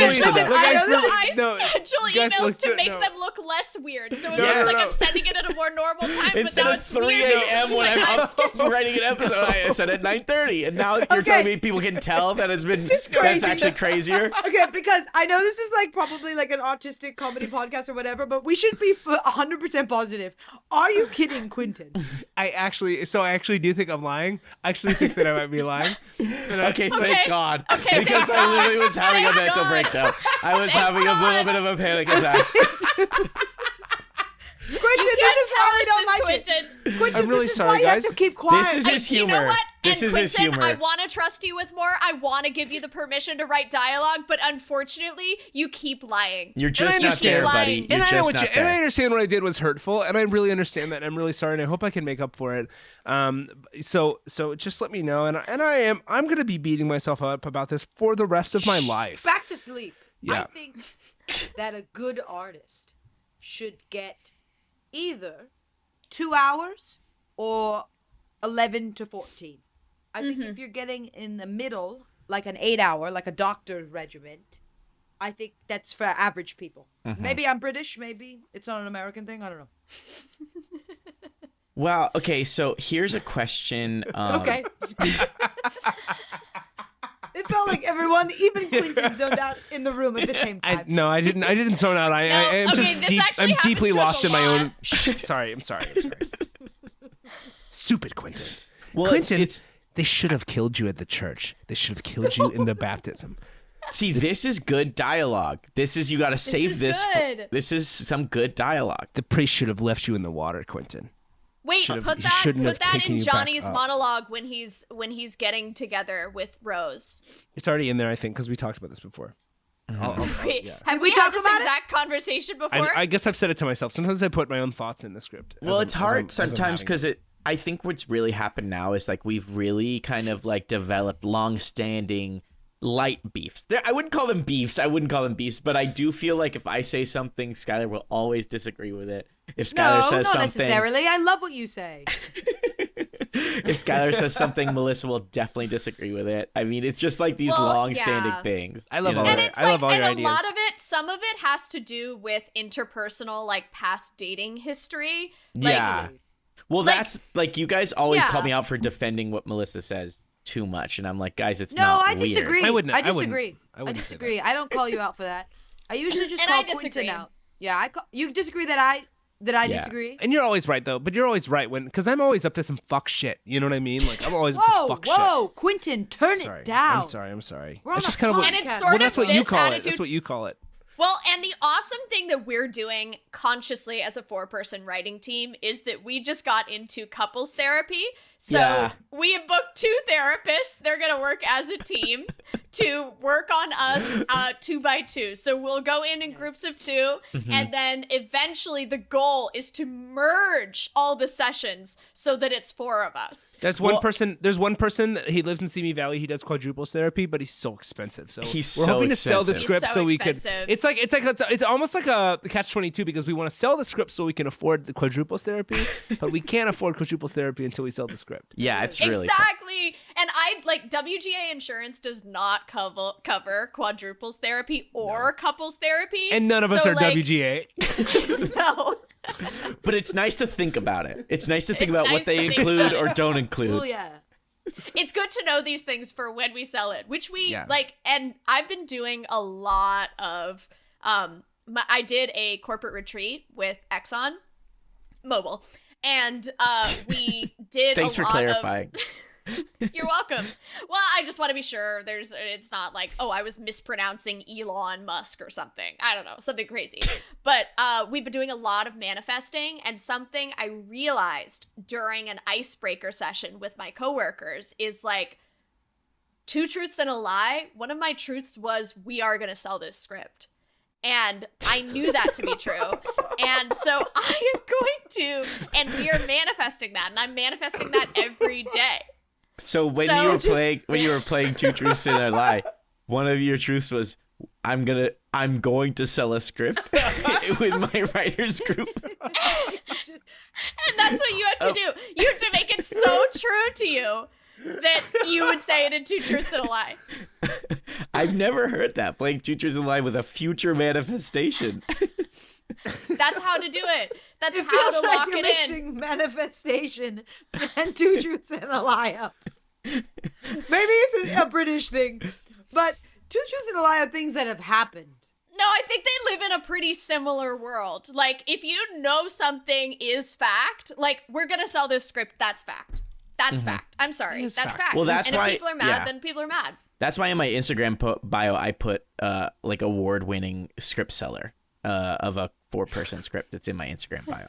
emails to make them look less weird, so it looks like I'm sending it at a more normal time. Instead but now of 3 a.m. when I'm writing an episode, I said at 9:30, and now you're telling me people can tell that it's been that's actually crazier. Okay, because I know this is like probably like an autistic comedy podcast or whatever, but we should be 100% positive. Are you kidding, Quentin? I actually do think I'm lying. I actually think that I might be lying. Okay, thank God. Okay, because I literally was having a mental breakdown. I was having a little bit of a panic attack. Quentin, this is why we don't like Quentin. it. Quentin, I'm really this is sorry, why you guys. have to keep quiet. This is his humor. You know what? This is Quentin, his humor. I want to trust you with more. I want to give you the permission to write dialogue, but unfortunately, you keep lying. You're just not there, buddy. And I understand what I did was hurtful, and I really understand that. And I'm really sorry, and I hope I can make up for it. So just let me know, and I'm gonna be beating myself up about this for the rest of my life. Back to sleep. Yeah. I think that a good artist should get either 2 hours or 11 to 14. I think if you're getting in the middle, like an 8-hour, like a doctor regiment, I think that's for average people. Maybe I'm British. Maybe it's not an American thing. I don't know. Well, okay, so here's a question. Okay. It felt like everyone, even Quentin, zoned out in the room at the same time. No, I didn't zone out. I am okay, just I'm deeply lost in my own. Sorry, I'm sorry. Stupid Quentin. Well, Quentin, it's they should have killed you at the church. They should have killed you in the baptism. see, this is good dialogue. This is you got to save is this. good. This is some good dialogue. The priest should have left you in the water, Quentin. Wait, Should've- put he that shouldn't have taken in you back Johnny's up. monologue when he's getting together with Rose. It's already in there, I think, because we talked about this before. Wait, yeah. have Did we we had talk this about it? exact conversation before? I guess I've said it to myself. Sometimes I put my own thoughts in the script. Well, it's hard sometimes because I think what's really happened now is like we've really kind of like developed long-standing light beefs. I wouldn't call them beefs. But I do feel like if I say something, Skylar will always disagree with it. If Skylar No, says not something, necessarily. I love what you say. if Skylar says something, Melissa will definitely disagree with it. I mean, it's just like these Well, long-standing yeah. things. I love you know? all and that. it's I like, love all and your a ideas. lot of it, some of it has to do with interpersonal, like past dating history. Like, Yeah. Well, like- that's like you guys always Yeah. call me out for defending what Melissa says too much, and I'm like, guys, it's No, not I weird. disagree. I wouldn't- I I wouldn't- disagree. I wouldn't say that. disagree. I don't call you out for that. I usually just And call I disagree. Quentin out. Yeah, you disagree that I Yeah. disagree. And you're always right, though. But you're always right because I'm always up to some fuck shit. You know what I mean? Like, I'm always up to Whoa, fuck whoa, Quentin, turn shit. Sorry. it down. I'm sorry. We're on That's a just kind of what. And it's podcast. sort Well, of that's what you this call it. attitude. That's what you call it. Well, and the awesome thing that we're doing consciously as a 4-person writing team is that we just got into couples therapy. So Yeah. we have booked 2 therapists. They're going to work as a team to work on us 2 by 2. So we'll go in groups of 2. And then eventually the goal is to merge all the sessions so that it's 4 of us. There's one person. He lives in Simi Valley. He does quadruples therapy, but he's so expensive. So He's we're so hoping to sell the expensive. script He's so so we could. expensive. It's almost like a catch-22 because we want to sell the script so we can afford the quadruples therapy, but we can't afford quadruples therapy until we sell the script. Yeah, it's really fun. Exactly. And WGA insurance does not cover quadruples therapy or couples therapy. And none of us So, are like, WGA. No. But it's nice to think about it. It's nice to think It's about nice what they to think include about or it. don't include. Oh yeah. It's good to know these things for when we sell it, which we Yeah. like. And I've been doing a lot of, I did a corporate retreat with Exxon Mobil, and we did Thanks a for lot clarifying. You're welcome. Well, I just want to be sure it's not like, oh, I was mispronouncing Elon Musk or something. I don't know, something crazy. But we've been doing a lot of manifesting, and something I realized during an icebreaker session with my coworkers is like 2 truths and a lie. One of my truths was we are going to sell this script. And I knew that to be true. And so I am going to, and we are manifesting that, and I'm manifesting that every day. So when So you were just- playing 2 truths and a lie, one of your truths was I'm going to sell a script with my writers group. And that's what you have to do. You have to make it so true to you that you would say it in 2 truths and a lie. I've never heard that, playing 2 truths and a lie with a future manifestation. That's how to do it. That's It how feels to like lock you're it in. mixing manifestation and 2 truths and a lie up. Maybe it's a British thing, but 2 truths and a lie are things that have happened. No, I think they live in a pretty similar world. Like, if you know something is fact, like, we're going to sell this script, that's fact. That's fact. I'm sorry. It is That's fact. fact. Well, that's and why- if people are mad, yeah. then people are mad. That's why in my Instagram bio I put like award-winning script seller of a 4-person script. It's in my Instagram bio.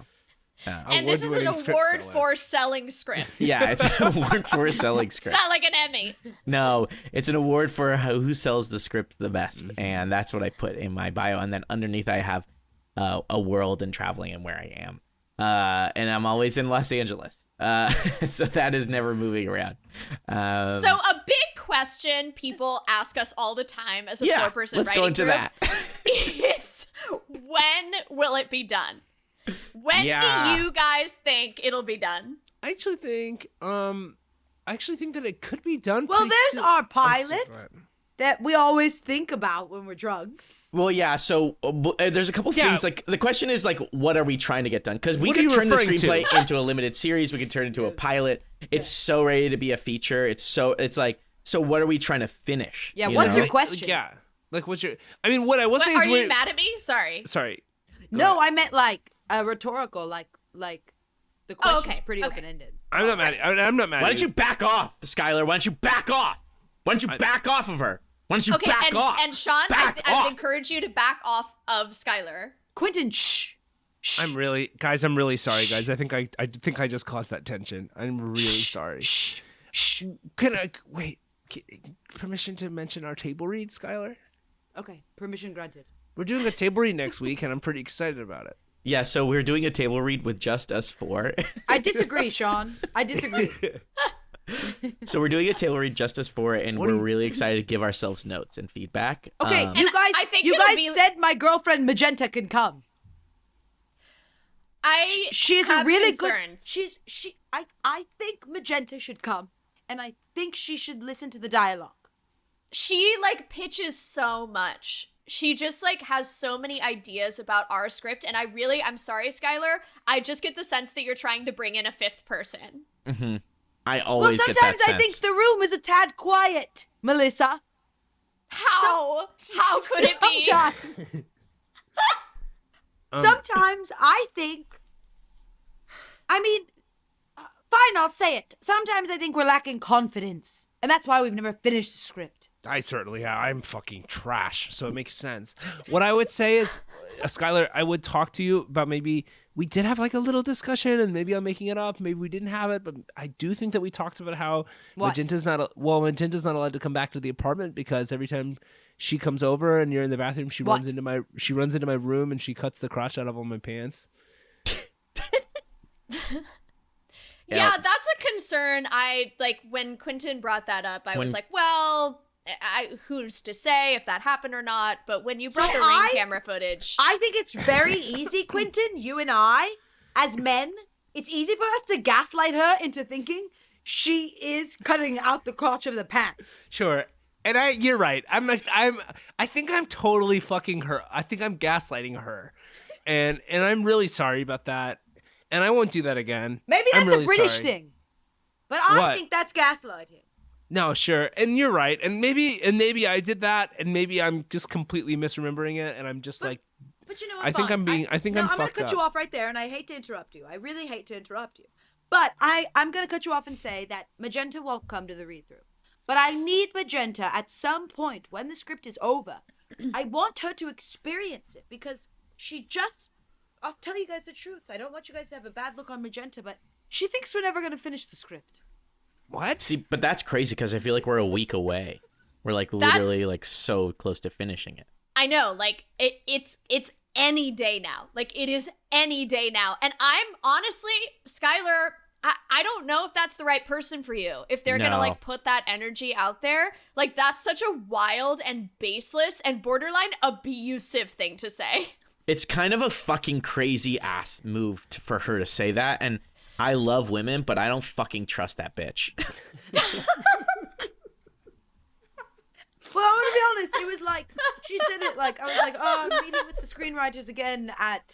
And this is an Award-winning script award seller. for selling scripts. Yeah, it's an award for a selling It's script. not like an Emmy. No, it's an award for who sells the script the best, and that's what I put in my bio. And then underneath I have a world and traveling and where I am, and I'm always in Los Angeles, so that is never moving around. So a big question people ask us all the time as a 4-person let's writing go into group that. is when will it be done? When Yeah. do you guys think it'll be done? I actually think I I actually think that it could be done. Well, pretty there's soon. our Oh, pilot right. that we always think about when we're drunk. Well, yeah. So there's a couple Yeah. things. Like the question is like, what are we trying to get done? Because we What are could you turn the referring to? screenplay into a limited series. We could turn it into a pilot. It's so ready to be a feature. It's like, so what are we trying to finish? Yeah, you what's know? your question? Yeah. Like, what's your? I mean, what I will say What, is, are you mad at me? Sorry. Sorry. No, I meant like a rhetorical, like the question's okay, pretty okay. open-ended. I'm not mad. I'm not mad. Why at don't you back off, Skylar? Why don't you back off? Why don't you back off of her? Why don't you Okay, back off? and Sean, Back I off. would encourage you to back off of Skylar. Quentin, shh. I'm really sorry, guys. I think I just caused that tension. I'm really sorry. Shh. Shh. Can I wait? Permission to mention our table read, Skylar? Okay, permission granted. We're doing a table read next week, and I'm pretty excited about it. Yeah, so we're doing a table read with just us four. I disagree, Sean. I disagree. So we're doing a table read just us four, and What do we're you- really excited to give ourselves notes and feedback. Okay, Um, you guys. I think you it'll guys be- said my girlfriend Magenta can come. She's a have really concerns. good. I think Magenta should come, and I think she should listen to the dialogue. She like pitches so much. She just like has so many ideas about our script, and I'm sorry, Skylar. I just get the sense that you're trying to bring in a fifth person. I Well, always get that sometimes I sense. think the room is a tad quiet, Melissa. How could it be? Sometimes. Sometimes I think. I mean, fine, I'll say it. Sometimes I think we're lacking confidence, and that's why we've never finished the script. I certainly have. I'm fucking trash, so it makes sense. What I would say is, Skylar, I would talk to you about maybe we did have like a little discussion, and maybe I'm making it up. Maybe we didn't have it, but I do think that we talked about how What? Magenta's not allowed to come back to the apartment because every time she comes over and you're in the bathroom, she What? runs into my room and she cuts the crotch out of all my pants. Yeah, that's a concern. I like when Quentin brought that up, I was When- like, well, who's to say if that happened or not? But when you brought So the ring I- camera footage, I think it's very easy, Quentin, you and I, as men, it's easy for us to gaslight her into thinking she is cutting out the crotch of the pants. Sure. And you're right. I think I'm totally fucking her. I think I'm gaslighting her. And I'm really sorry about that. And I won't do that again. Maybe I'm that's really a British sorry. thing. But I What? think that's gaslighting. No, sure. And you're right. And maybe I did that and maybe I'm just completely misremembering it and I'm just like But you know what? I think fine. I'm being- I think I'm gonna fucked cut you up. off right there, and I hate to interrupt you. I really hate to interrupt you. But I'm gonna cut you off and say that Magenta won't come to the read-through. But I need Magenta at some point when the script is over. I want her to experience it because she just. I'll tell you guys the truth. I don't want you guys to have a bad look on Magenta, but she thinks we're never gonna finish the script. what? See, but that's crazy because I feel like we're a week away. We're like literally like so close to finishing it. I know, like it's any day now. Like it is any day now. And I'm honestly, Skylar, I don't know if that's the right person for you. If they're gonna No. like put that energy out there, like that's such a wild and baseless and borderline abusive thing to say. It's kind of a fucking crazy ass move for her to say that, and I love women, but I don't fucking trust that bitch. Well, I want to be honest. It was like she said it like I was like, oh, I'm meeting with the screenwriters again at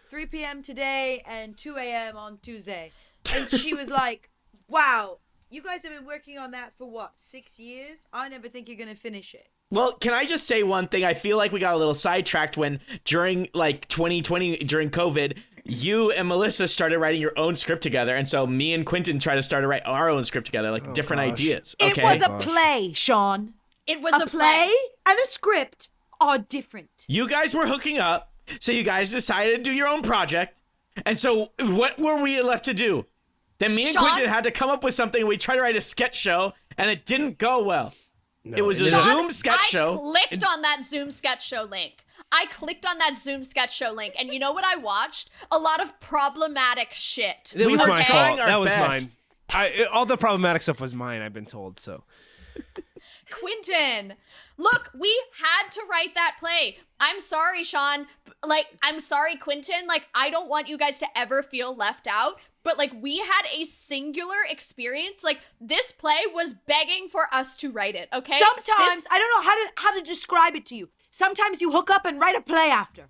3 p.m. today and 2 a.m. on Tuesday, and she was like, wow, you guys have been working on that for what, 6 years? I never think you're gonna finish it. Well, can I just say one thing? I feel like we got a little sidetracked when during like 2020, during COVID, you and Melissa started writing your own script together. And so me and Quentin tried to start to write our own script together, like different gosh. ideas. It Okay. was a play, Sean. It was A play and a script are different. You guys were hooking up, so you guys decided to do your own project. And so what were we left to do? Then me and Sean? Quentin had to come up with something. We tried to write a sketch show, and it didn't go well. No, It was a didn't. Zoom sketch I show. clicked on that Zoom sketch show link. And you know what I watched? A lot of problematic shit. It was were my trying fault. our That was best. mine. All the problematic stuff was mine, I've been told, so. Quentin, look, we had to write that play. I'm sorry, Sean. Like, I'm sorry, Quentin. Like, I don't want you guys to ever feel left out. but like we had a singular experience. Like this play was begging for us to write it, okay? Sometimes, I don't know how to describe it to you. Sometimes you hook up and write a play after,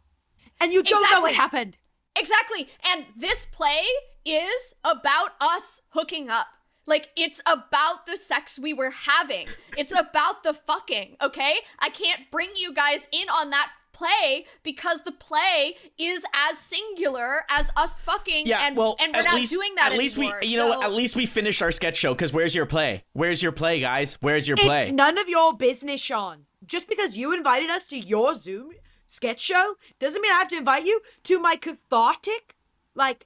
and you don't know what happened. Exactly. And this play is about us hooking up. Like, it's about the sex we were having. It's about the fucking, okay? I can't bring you guys in on that play because the play is as singular as us fucking, and we're not doing that anymore. At least we finished our sketch show, because where's your play? Where's your play, guys? Where's your play? It's none of your business, Sean. Just because you invited us to your Zoom sketch show doesn't mean I have to invite you to my cathartic, like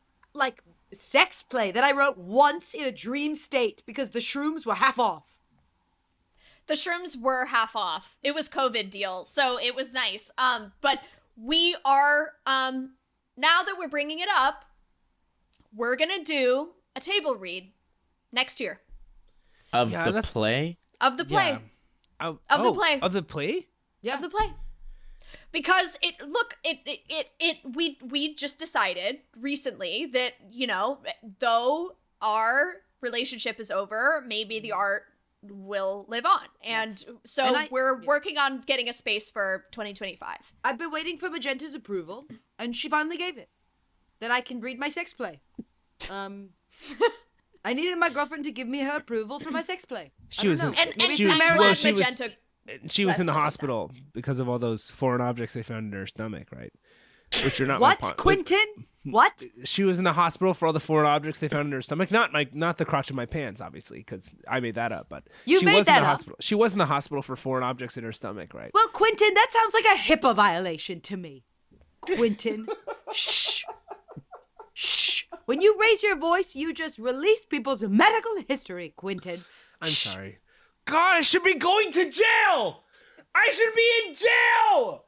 sex play that I wrote once in a dream state because the shrooms were half off. The shrooms were half off. It was COVID deal, so it was nice. But we are, now that we're bringing it up, we're gonna do a table read next year. Of the play? Of the play. Yeah. Of the play. Of the play? Yeah. Of the play. Because we just decided recently that, though our relationship is over, maybe the art will live on. And so we're working on getting a space for 2025. I've been waiting for Magenta's approval, and she finally gave it. That I can read my sex play. I needed my girlfriend to give me her approval for my sex play. She was in the hospital because of all those foreign objects they found in her stomach, right? Which are not what, Quentin? What? She was in the hospital for all the foreign objects they found in her stomach. Not the crotch of my pants, obviously, because I made that up. But she was in the hospital. She was in the hospital for foreign objects in her stomach, right? Well, Quentin, that sounds like a HIPAA violation to me. Quentin, shh, shh. When you raise your voice, you just release people's medical history, Quentin. I'm sorry. God, I should be going to jail! I should be in jail!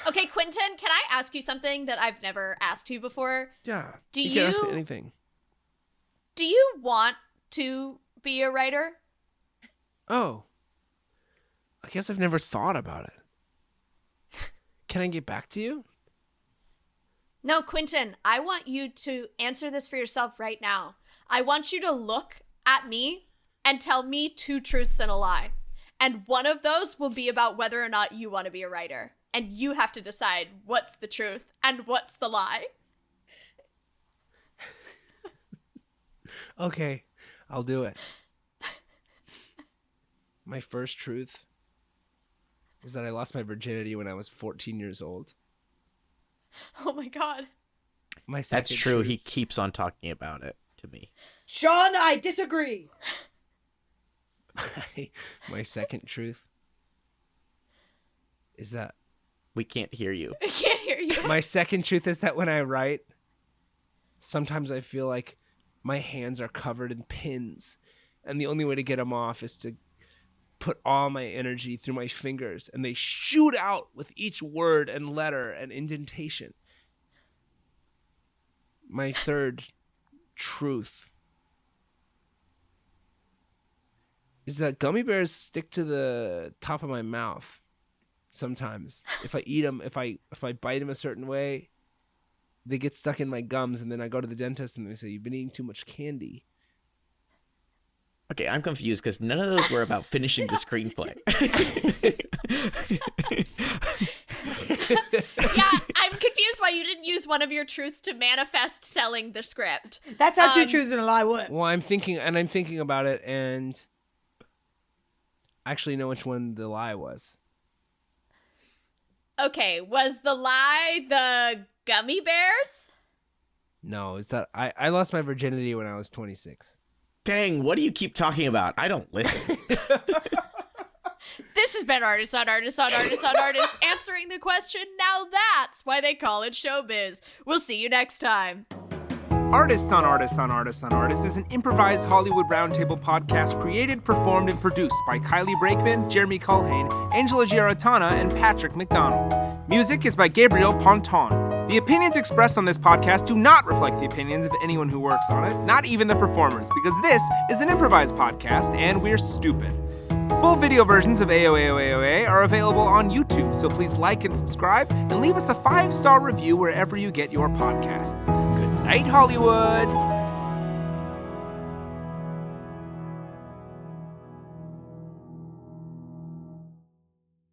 Okay, Quentin, can I ask you something that I've never asked you before? Yeah. Do you can ask me anything. Do you want to be a writer? Oh. I guess I've never thought about it. Can I get back to you? No, Quentin, I want you to answer this for yourself right now. I want you to look at me and tell me 2 truths and a lie. And one of those will be about whether or not you want to be a writer. And you have to decide what's the truth and what's the lie. Okay, I'll do it. My first truth is that I lost my virginity when I was 14 years old. Oh my God. That's true. Truth. He keeps on talking about it to me. Sean, I disagree. My second truth is that we can't hear you. I can't hear you. My second truth is that when I write, sometimes I feel like my hands are covered in pins, and the only way to get them off is to put all my energy through my fingers, and they shoot out with each word and letter and indentation. My third truth is that gummy bears stick to the top of my mouth sometimes. If I eat them, if I bite them a certain way, they get stuck in my gums, and then I go to the dentist and they say, "You've been eating too much candy." Okay, I'm confused because none of those were about finishing the screenplay. Yeah, I'm confused why you didn't use one of your truths to manifest selling the script. That's how 2 truths and a lie work. Well, I'm thinking about it, and I actually know which one the lie was. Okay, was the lie the gummy bears? No, it's that I lost my virginity when I was 26. Dang, what do you keep talking about? I don't listen. This has been Artists on Artists on Artists on Artists answering the question, now that's why they call it showbiz. We'll see you next time. Artists on Artists on Artists on Artists is an improvised Hollywood roundtable podcast created, performed, and produced by Kylie Brakeman, Jeremy Culhane, Angela Giarratana, and Patrick McDonald. Music is by Gabriel Ponton. The opinions expressed on this podcast do not reflect the opinions of anyone who works on it, not even the performers, because this is an improvised podcast and we're stupid. Full video versions of AOA are available on YouTube, so please like and subscribe and leave us a 5-star review wherever you get your podcasts. Good night, Hollywood!